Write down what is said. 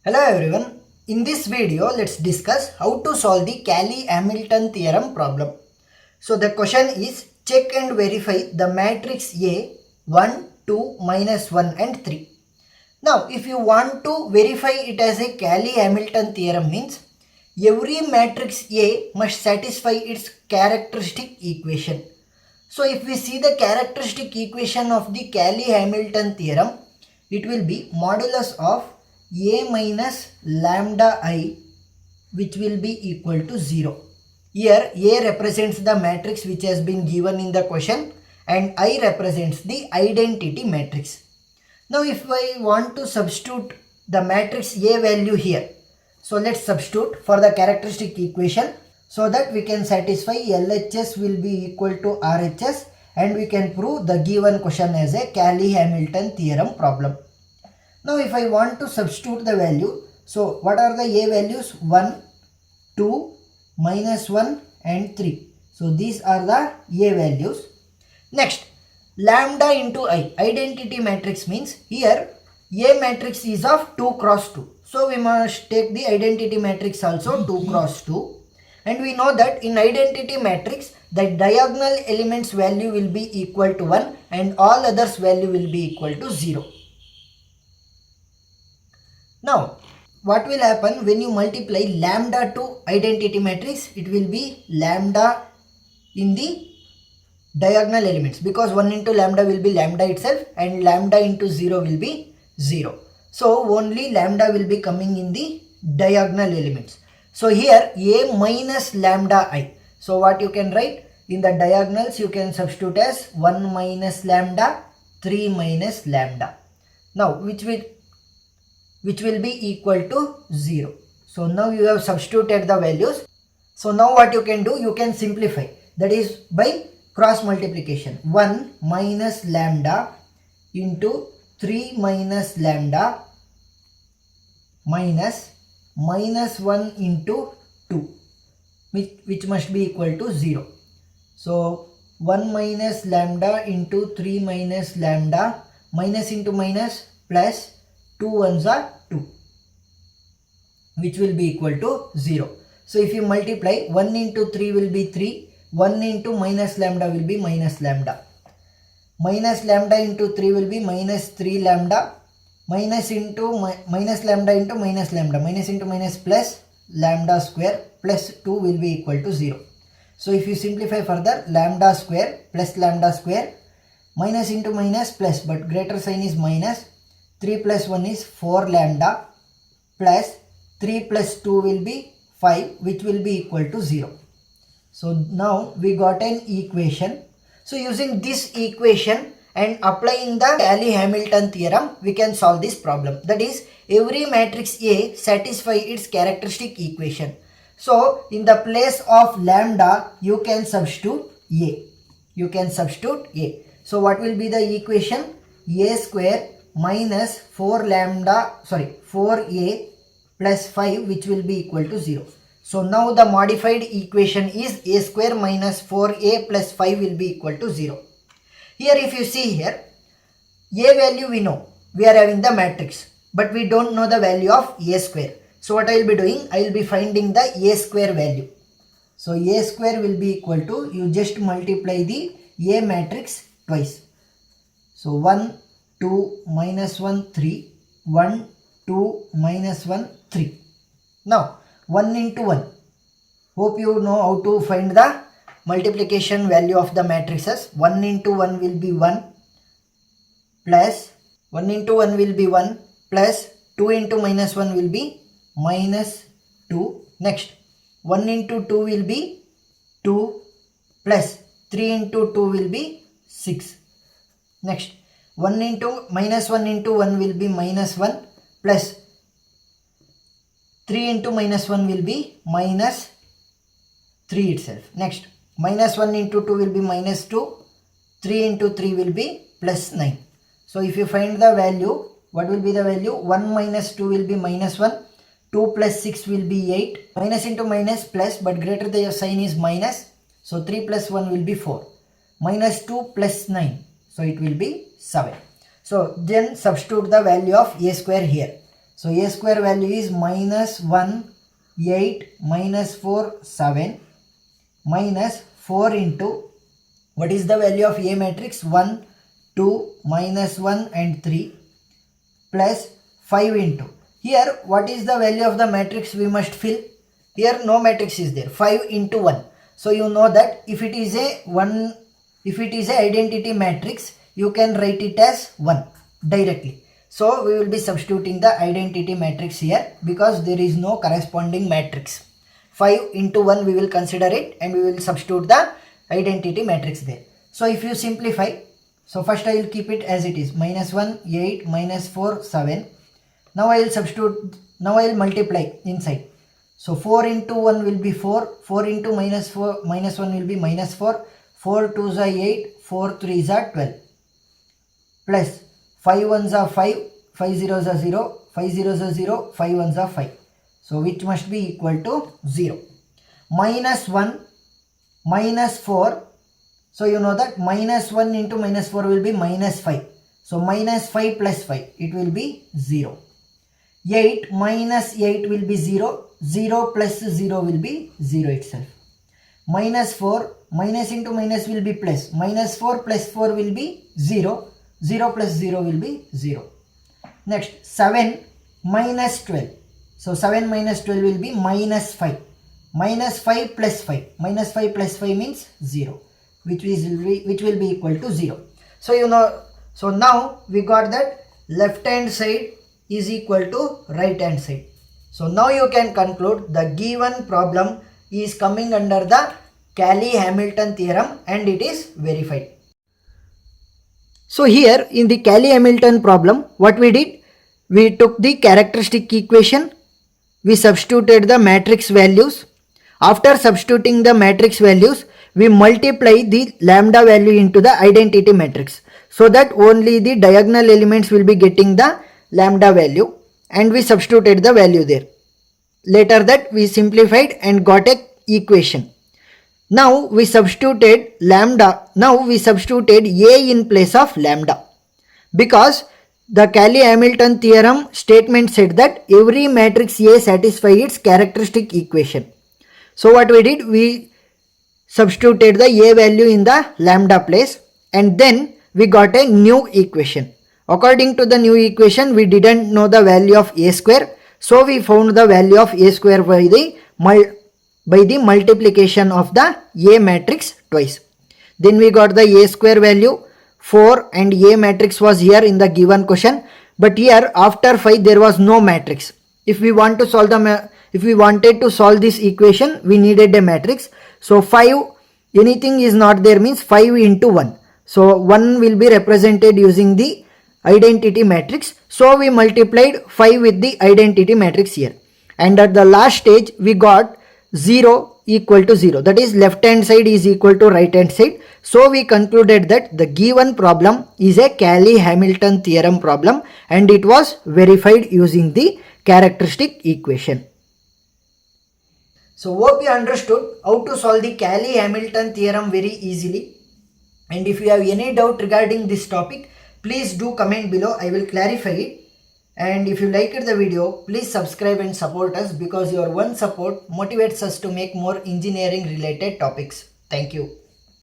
Hello everyone. In this video, let's discuss how to solve the Cayley-Hamilton theorem problem. So the question is, check and verify the matrix A 1, 2, minus 1 and 3. Now if you want to verify it as a Cayley-Hamilton theorem means every matrix A must satisfy its characteristic equation. So if we see the characteristic equation of the Cayley-Hamilton theorem, it will be modulus of a minus lambda I, which will be equal to 0. Here A represents the matrix which has been given in the question and I represents the identity matrix. Now if I want to substitute the matrix A value here, so let's substitute for the characteristic equation so that we can satisfy LHS will be equal to RHS and we can prove the given question as a Cayley-Hamilton theorem problem. Now if I want to substitute the value, so what are the A values? 1, 2, minus 1 and 3. So these are the A values. Next, lambda into I, identity matrix means here A matrix is of 2 cross 2. So we must take the identity matrix also 2 cross 2. And we know that in identity matrix, the diagonal elements value will be equal to 1 and all others value will be equal to 0. Now, what will happen when you multiply lambda to identity matrix? It will be lambda in the diagonal elements because 1 into lambda will be lambda itself and lambda into 0 will be 0. So, only lambda will be coming in the diagonal elements. So, here A minus lambda I. So, what you can write? In the diagonals, you can substitute as 1 minus lambda, 3 minus lambda. Now, which will be equal to 0. So now you have substituted the values. So now what you can do, you can simplify, that is by cross multiplication. 1 minus lambda into 3 minus lambda minus 1 into 2 which must be equal to 0. So 1 minus lambda into 3 minus lambda, minus into minus plus 2 ones are 2, which will be equal to 0. So if you multiply, 1 into 3 will be 3, 1 into minus lambda will be minus lambda. Minus lambda into 3 will be minus 3 lambda, minus lambda into minus lambda, minus into minus plus lambda square plus 2 will be equal to 0. So if you simplify further, lambda square plus lambda square, minus into minus plus, but greater sign is minus, 3 plus 1 is 4 lambda plus 3 plus 2 will be 5, which will be equal to 0. So now we got an equation. So using this equation and applying the Cayley-Hamilton theorem, we can solve this problem. That is, every matrix A satisfy its characteristic equation. So in the place of lambda, you can substitute A. So what will be the equation? A square minus 4a plus 5, which will be equal to 0. So now the modified equation is a square minus 4a plus 5 will be equal to 0. Here if you see here, a value we know, we are having the matrix, but we don't know the value of a square. So what I will be doing, I will be finding the a square value. So a square will be equal to, you just multiply the a matrix twice. So 1, 2, minus 1, 3, 1, 2, minus 1, 3. Now 1 into 1. Hope you know how to find the multiplication value of the matrices. 1 into 1 will be 1 plus 1 into 1 will be 1 plus 2 into minus 1 will be minus 2. Next 1 into 2 will be 2 plus 3 into 2 will be 6. Next 1 into minus 1 into 1 will be minus 1 plus 3 into minus 1 will be minus 3 itself. Next minus 1 into 2 will be minus 2, 3 into 3 will be plus 9. So if you find the value, what will be the value? 1 minus 2 will be minus 1, 2 plus 6 will be 8, minus into minus plus, but greater the sign is minus, so 3 plus 1 will be 4, minus 2 plus 9, so it will be 7. So then substitute the value of a square here. So A square value is minus 1, 8, minus 4, 7, minus 4 into, what is the value of A matrix? 1, 2, minus 1 and 3, plus 5 into, here what is the value of the matrix we must fill? Here no matrix is there, 5 into 1. So you know that if it is a identity matrix, you can write it as 1 directly. So we will be substituting the identity matrix here because there is no corresponding matrix. 5 into 1 we will consider it and we will substitute the identity matrix there. So if you simplify, so first I will keep it as it is, minus 1, 8, minus 4, 7. Now I will substitute, now I will multiply inside. So 4 into 1 will be 4, 4 into minus 4, minus 1 will be minus 4, 4 2s are 8, 4 3s are 12, plus 5 1s are 5, 5 zeros are 0, 5 zeros are 0, 5 1s are 5. So which must be equal to 0. Minus 1, minus 4. So you know that minus 1 into minus 4 will be minus 5. So minus 5 plus 5, it will be 0. 8 minus 8 will be 0. 0 plus 0 will be 0 itself. Minus 4, minus into minus will be plus. Minus 4 plus 4 will be 0. 0 plus 0 will be 0. Next, 7 minus 12. So 7 minus 12 will be minus 5. Minus 5 plus 5. Minus 5 plus 5 means 0. Which will be equal to 0. So you know, so now we got that left hand side is equal to right hand side. So now you can conclude the given problem is coming under the Cayley-Hamilton theorem and it is verified. So here in the Cayley-Hamilton problem, what we did, we took the characteristic equation, we substituted the matrix values. After substituting the matrix values, we multiply the lambda value into the identity matrix so that only the diagonal elements will be getting the lambda value, and we substituted the value there. Later that we simplified and got a equation. Now we substituted lambda, now we substituted A in place of lambda because the Cayley-Hamilton theorem statement said that every matrix A satisfies its characteristic equation. So what we did, we substituted the A value in the lambda place and then we got a new equation. According to the new equation, we didn't know the value of A square. So we found the value of A square by the multiplication of the A matrix twice. Then we got the A square value 4 and A matrix was here in the given question. But here after 5 there was no matrix. If we wanted to solve this equation, we needed a matrix. So 5, anything is not there means 5 into 1. So 1 will be represented using the identity matrix. So we multiplied 5 with the identity matrix here. And at the last stage we got 0 equal to 0. That is left hand side is equal to right hand side. So we concluded that the given problem is a Cayley-Hamilton theorem problem and it was verified using the characteristic equation. So hope you understood how to solve the Cayley-Hamilton theorem very easily. And if you have any doubt regarding this topic, please do comment below. I will clarify it. And if you liked the video, please subscribe and support us because your one support motivates us to make more engineering related topics. Thank you.